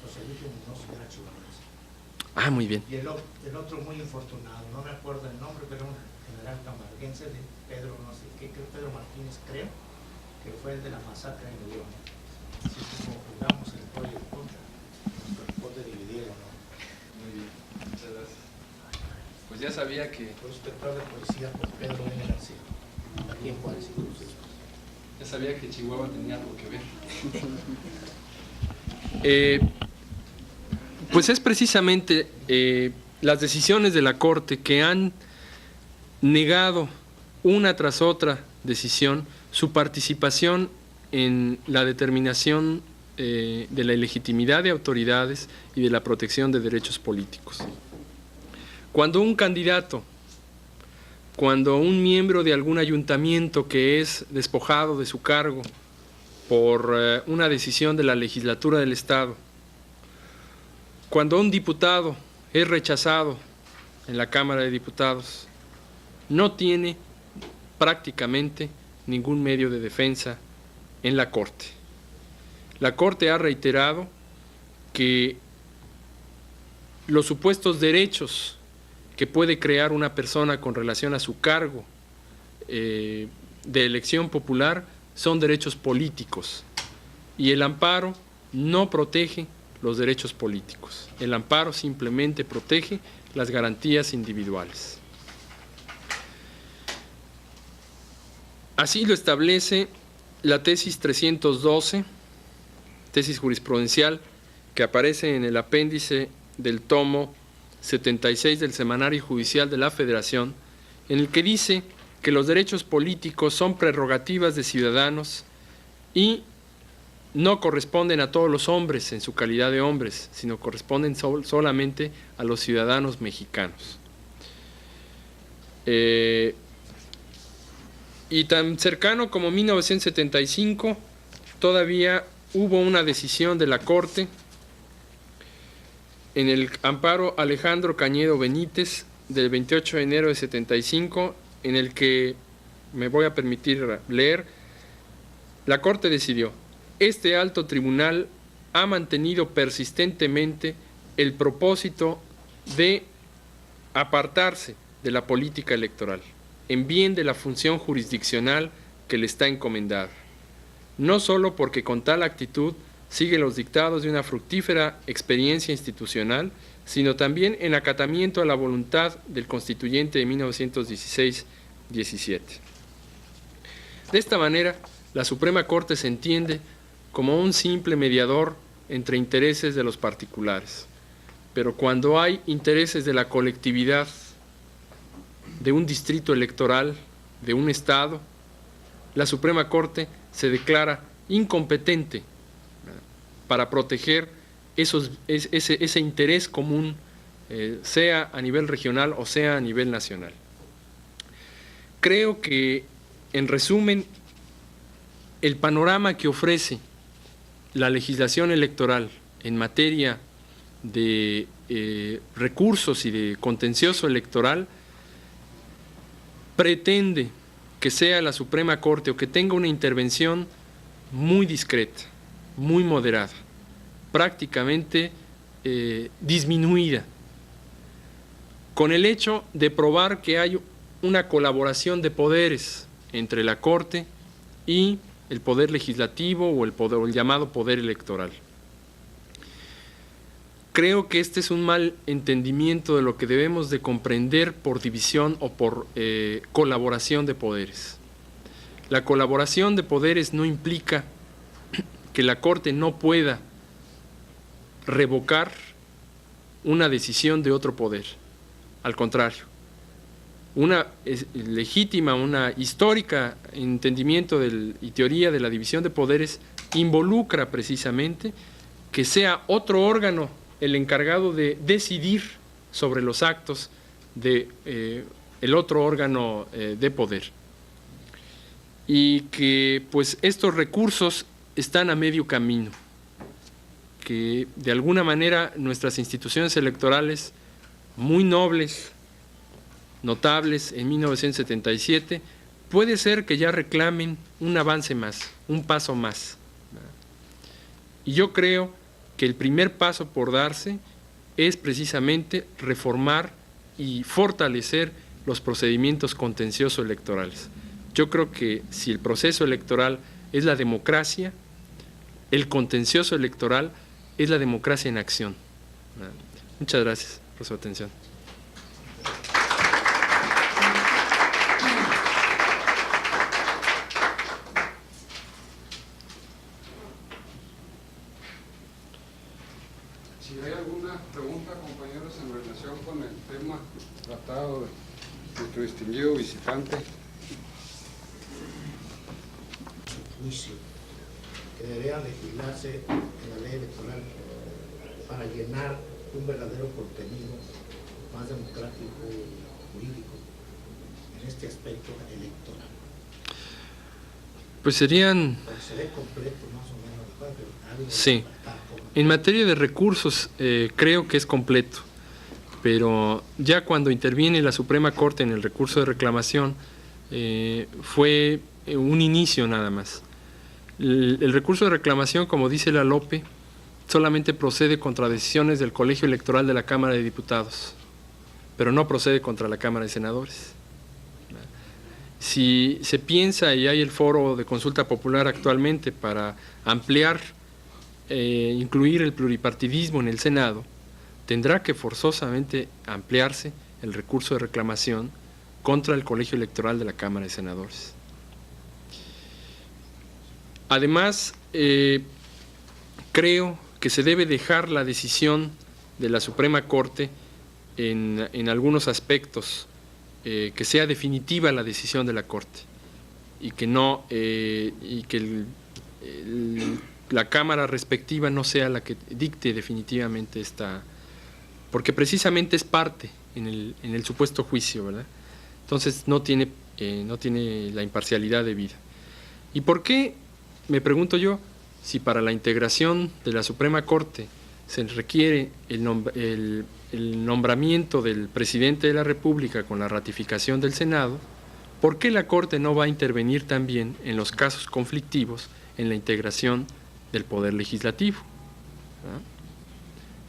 Speaker 4: José Luis Muñoz era chihuahuense.
Speaker 2: Ah, muy bien.
Speaker 4: Y el otro muy infortunado, no me acuerdo el nombre, pero un general camarguense de Pedro, no sé qué, Pedro Martínez, creo, que fue el de la masacre en León. Así como jugamos el pollo en contra, el poder dividir, ¿no?
Speaker 2: Muy bien, muchas gracias. Pues ya sabía que...
Speaker 4: Fue inspector de policía por Pedro N. García, aquí en Juárez.
Speaker 2: Ya sabía que Chihuahua tenía algo que ver. Pues es precisamente las decisiones de la Corte que han negado una tras otra decisión su participación en la determinación de la ilegitimidad de autoridades y de la protección de derechos políticos. Cuando un candidato, cuando un miembro de algún ayuntamiento que es despojado de su cargo por una decisión de la legislatura del Estado, cuando un diputado es rechazado en la Cámara de Diputados, no tiene prácticamente ningún medio de defensa en la Corte. La Corte ha reiterado que los supuestos derechos que puede crear una persona con relación a su cargo de elección popular son derechos políticos, y el amparo no protege los derechos políticos. El amparo simplemente protege las garantías individuales. Así lo establece la tesis 312, tesis jurisprudencial, que aparece en el apéndice del tomo 76 del Semanario Judicial de la Federación, en el que dice que los derechos políticos son prerrogativas de ciudadanos y no corresponden a todos los hombres en su calidad de hombres, sino corresponden solamente a los ciudadanos mexicanos. Y tan cercano como 1975, todavía hubo una decisión de la Corte en el amparo Alejandro Cañedo Benítez del 28 de enero de 75, en el que me voy a permitir leer. La Corte decidió: este alto tribunal ha mantenido persistentemente el propósito de apartarse de la política electoral, en bien de la función jurisdiccional que le está encomendada, no solo porque con tal actitud sigue los dictados de una fructífera experiencia institucional, sino también en acatamiento a la voluntad del constituyente de 1916-17. De esta manera, la Suprema Corte se entiende como un simple mediador entre intereses de los particulares, pero cuando hay intereses de la colectividad, de un distrito electoral, de un Estado, la Suprema Corte se declara incompetente para proteger ese interés común, sea a nivel regional o sea a nivel nacional. Creo que, en resumen, el panorama que ofrece la legislación electoral en materia de recursos y de contencioso electoral pretende que sea la Suprema Corte o que tenga una intervención muy discreta, muy moderada, prácticamente disminuida, con el hecho de probar que hay una colaboración de poderes entre la Corte y el poder legislativo o el llamado poder electoral. Creo que este es un mal entendimiento de lo que debemos de comprender por división o por colaboración de poderes. La colaboración de poderes no implica que la Corte no pueda revocar una decisión de otro poder. Al contrario, una legítima, una histórica entendimiento y teoría de la división de poderes involucra precisamente que sea otro órgano el encargado de decidir sobre los actos de el otro órgano de poder, y que pues estos recursos están a medio camino, que de alguna manera nuestras instituciones electorales muy nobles, notables en 1977, puede ser que ya reclamen un avance más, un paso más. Y yo creo que el primer paso por darse es precisamente reformar y fortalecer los procedimientos contenciosos electorales. Yo creo que si el proceso electoral es la democracia, el contencioso electoral es la democracia en acción. Muchas gracias por su atención.
Speaker 1: Si hay alguna pregunta, compañeros, en relación con el tema tratado de nuestro distinguido visitante.
Speaker 4: Juicio que debería legislarse en la ley electoral para llenar un verdadero contenido más democrático y jurídico en este aspecto electoral.
Speaker 2: Pues serían...
Speaker 4: Se ve completo más o menos, pero algo
Speaker 2: sí. En materia de recursos creo que es completo, pero ya cuando interviene la Suprema Corte en el recurso de reclamación fue un inicio nada más. El recurso de reclamación, como dice la LOPE, solamente procede contra decisiones del Colegio Electoral de la Cámara de Diputados, pero no procede contra la Cámara de Senadores. Si se piensa, y hay el foro de consulta popular actualmente para ampliar, incluir el pluripartidismo en el Senado, tendrá que forzosamente ampliarse el recurso de reclamación contra el Colegio Electoral de la Cámara de Senadores. Además, creo que se debe dejar la decisión de la Suprema Corte en algunos aspectos, que sea definitiva la decisión de la Corte y que no y que la Cámara respectiva no sea la que dicte definitivamente esta, porque precisamente es parte en el supuesto juicio, ¿verdad? Entonces no tiene la imparcialidad debida. ¿Y por qué? Me pregunto yo, si para la integración de la Suprema Corte se requiere el nombramiento del presidente de la República con la ratificación del Senado, ¿por qué la Corte no va a intervenir también en los casos conflictivos en la integración del Poder Legislativo? ¿Ah?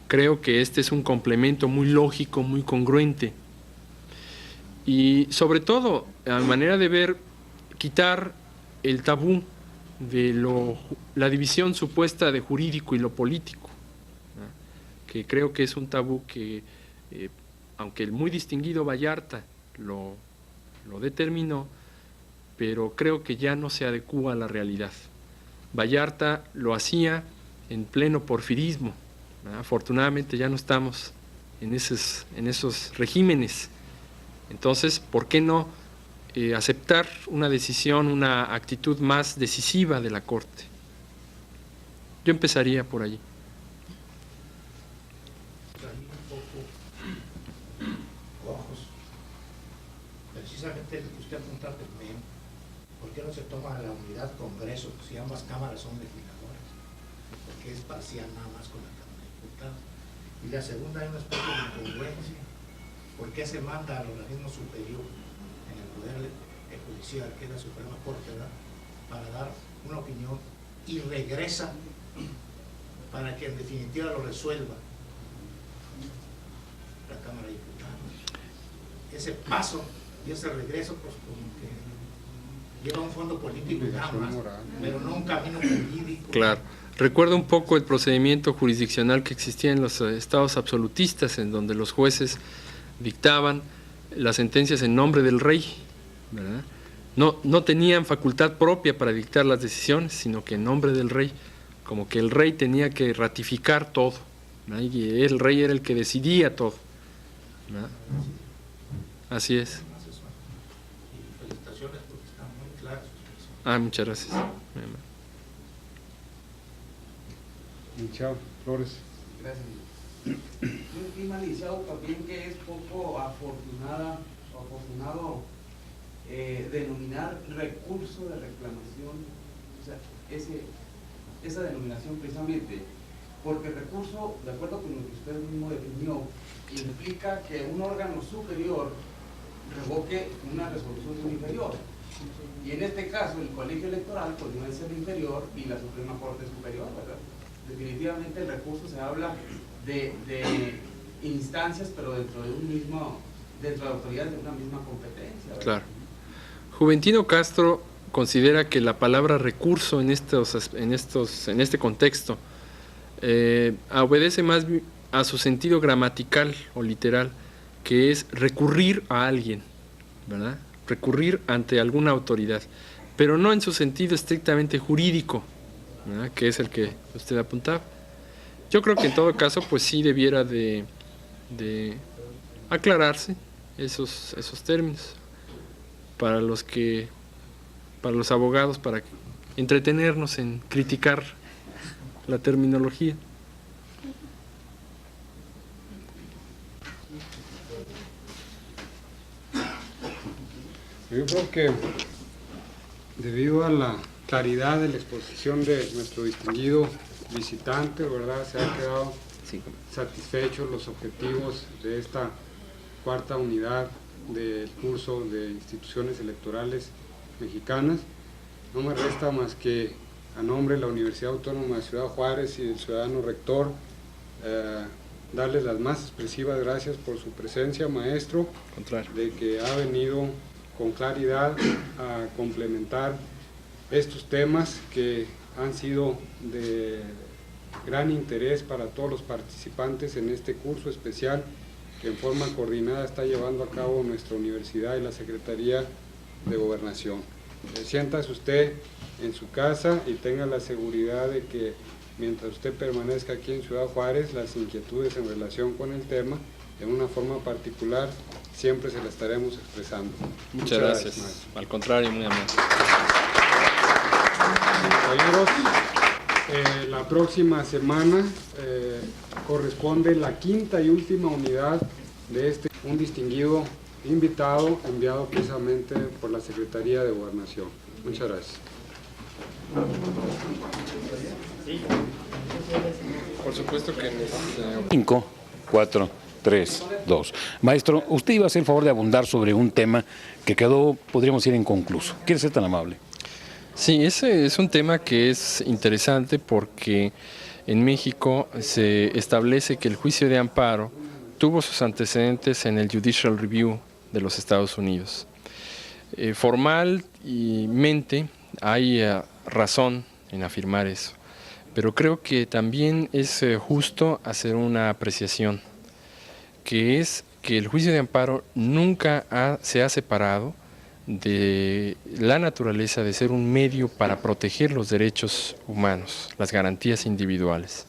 Speaker 2: Creo que este es un complemento muy lógico, muy congruente. Y sobre todo, a manera de ver, quitar el tabú de la división supuesta de jurídico y lo político, ¿no? Que creo que es un tabú que, aunque el muy distinguido Vallarta lo determinó, pero creo que ya no se adecúa a la realidad. Vallarta lo hacía en pleno porfirismo, ¿no? Afortunadamente ya no estamos en esos regímenes. Entonces, ¿por qué no aceptar una decisión, una actitud más decisiva de la Corte? Yo empezaría por allí.
Speaker 4: Precisamente el que usted apunta también, ¿por qué no se toma la unidad Congreso si ambas cámaras son legisladoras? Porque es parcial nada más con la Cámara de Diputados. Y la segunda, hay una especie de incongruencia. ¿Por qué se manda al organismo superior en el Poder Judicial, que es la Suprema Corte, ¿verdad?, para dar una opinión, y regresa para que en definitiva lo resuelva la Cámara de Diputados? Ese paso y ese regreso, pues como que lleva un fondo político nada más, pero no un camino jurídico.
Speaker 2: Claro. Recuerda un poco el procedimiento jurisdiccional que existía en los estados absolutistas, en donde los jueces dictaban las sentencias en nombre del rey, ¿verdad? No tenían facultad propia para dictar las decisiones, sino que en nombre del rey, como que el rey tenía que ratificar todo, ¿verdad? Y el rey era el que decidía todo, ¿verdad? Así es.
Speaker 4: Y felicitaciones porque están muy claras.
Speaker 2: Muchas gracias.
Speaker 1: Chao, Flores.
Speaker 3: Gracias. Yo estima, licenciado, también que es poco afortunado denominar recurso de reclamación, o sea, esa denominación precisamente, porque el recurso, de acuerdo con lo que usted mismo definió, implica que un órgano superior revoque una resolución de un inferior. Y en este caso, el colegio electoral pues no es el inferior y la Suprema Corte es superior, ¿verdad? Definitivamente el recurso se habla de instancias, pero dentro de autoridades de una misma competencia, ¿verdad?
Speaker 2: Claro. Juventino Castro considera que la palabra recurso en este contexto obedece más a su sentido gramatical o literal, que es recurrir a alguien, ¿verdad? Recurrir ante alguna autoridad, pero no en su sentido estrictamente jurídico, ¿verdad?, que es el que usted apuntaba. Yo creo que en todo caso, pues sí debiera de aclararse esos términos para los abogados, para entretenernos en criticar la terminología.
Speaker 1: Yo creo que debido a la claridad de la exposición de nuestro distinguido visitante, ¿verdad?, se han quedado satisfechos los objetivos de esta cuarta unidad del curso de instituciones electorales mexicanas. No me resta más que, a nombre de la Universidad Autónoma de Ciudad Juárez y del ciudadano rector, darles las más expresivas gracias por su presencia, maestro, de que ha venido con claridad a complementar estos temas que han sido de gran interés para todos los participantes en este curso especial que en forma coordinada está llevando a cabo nuestra universidad y la Secretaría de Gobernación. Siéntase usted en su casa y tenga la seguridad de que mientras usted permanezca aquí en Ciudad Juárez, las inquietudes en relación con el tema, de una forma particular, siempre se las estaremos expresando.
Speaker 2: Muchas gracias. Al contrario, muy amable.
Speaker 1: Compañeros, la próxima semana corresponde la quinta y última unidad de un distinguido invitado enviado precisamente por la Secretaría de Gobernación. Muchas gracias.
Speaker 2: Por supuesto que
Speaker 5: 5, 4, 3, 2. Maestro, usted iba a hacer el favor de abundar sobre un tema que quedó, podríamos decir, inconcluso. ¿Quiere ser tan amable?
Speaker 2: Sí, ese es un tema que es interesante porque en México se establece que el juicio de amparo tuvo sus antecedentes en el Judicial Review de los Estados Unidos. Formalmente hay razón en afirmar eso, pero creo que también es justo hacer una apreciación, que es que el juicio de amparo nunca se ha separado de la naturaleza de ser un medio para proteger los derechos humanos, las garantías individuales,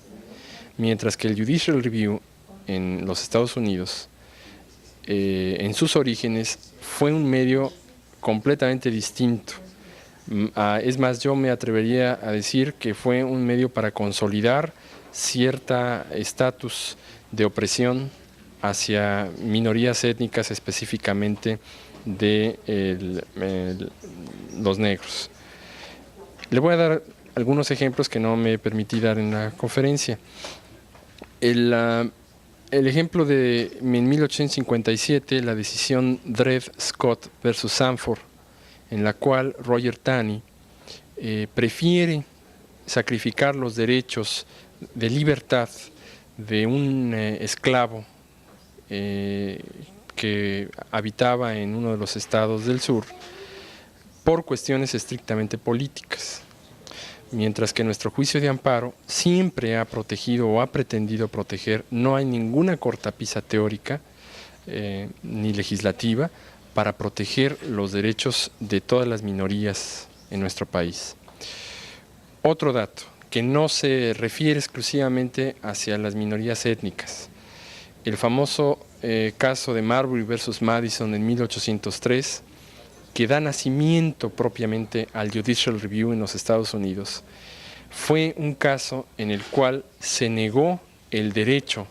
Speaker 2: mientras que el Judicial Review en los Estados Unidos, en sus orígenes, fue un medio completamente distinto. Es más, yo me atrevería a decir que fue un medio para consolidar cierta estatus de opresión hacia minorías étnicas, específicamente de los negros. Le voy a dar algunos ejemplos que no me permití dar en la conferencia. El ejemplo de en 1857, la decisión Dred Scott versus Sanford, en la cual Roger Taney prefiere sacrificar los derechos de libertad de un esclavo que habitaba en uno de los estados del sur por cuestiones estrictamente políticas, mientras que nuestro juicio de amparo siempre ha protegido o ha pretendido proteger. No hay ninguna cortapisa teórica ni legislativa para proteger los derechos de todas las minorías en nuestro país. Otro dato, que no se refiere exclusivamente hacia las minorías étnicas. El famoso caso de Marbury versus Madison en 1803, que da nacimiento propiamente al Judicial Review en los Estados Unidos, fue un caso en el cual se negó el derecho